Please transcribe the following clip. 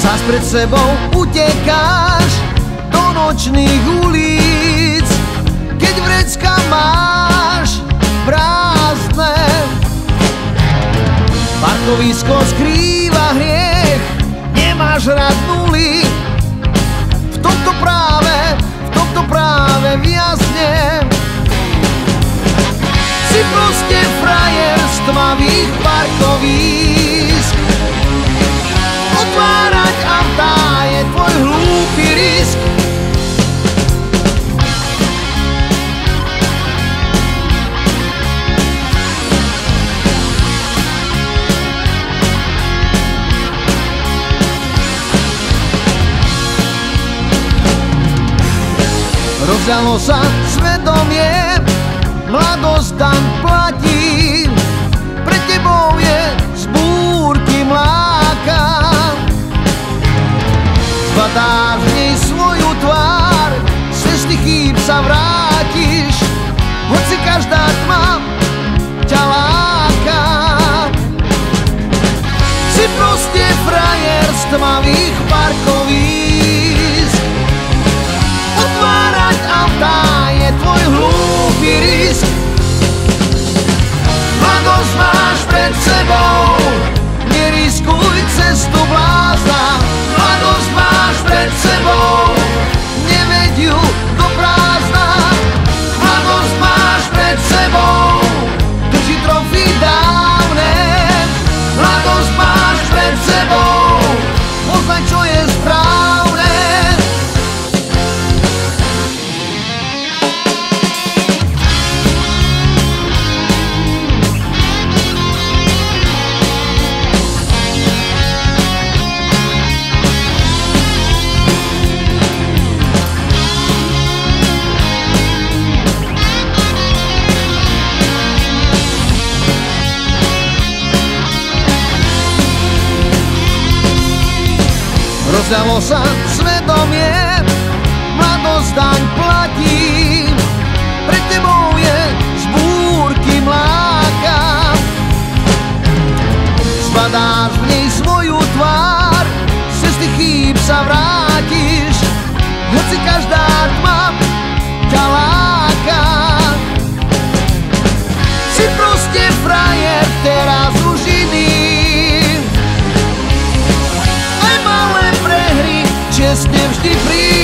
Zas pred sebou utekáš do nočných ulic, keď vrecka máš prázdne. Parkovisko skrýva hriech, nemáš rád nuly. V tomto práve vyjasne. Si proste frajer z tmavých parkovísk. Otvárať autá je tvoj hlúpy risk. Rozdialo sa svedomie, mladosť tam platí. Pre tebou je z búrky mláka. Zbadáš v nej svoju tvár, z cesty chýb sa vrátiš, hoci každá tma ťa láka. Si proste frajer z tmavých parkovísk. Otvárať autá je tvoj hlúpy risk. Mladosť máš pred sebou, neriskuj cestu blázna. Mladosť máš pred sebou, neveď ju do prázdna. Mladosť máš pred sebou, drži trofy dávne. Mladosť máš pred sebou, poznaj, čo je správne. Rozdialo sa svedomie, mladosť daň platí. Pred tebou je z búrky mláka. Zbadáš v nej svoju tvár, z cesty chýb sa vrátiš, hoci každá tma ťa láka. Si proste frajer, teraz už iný. Čestne vždy príde.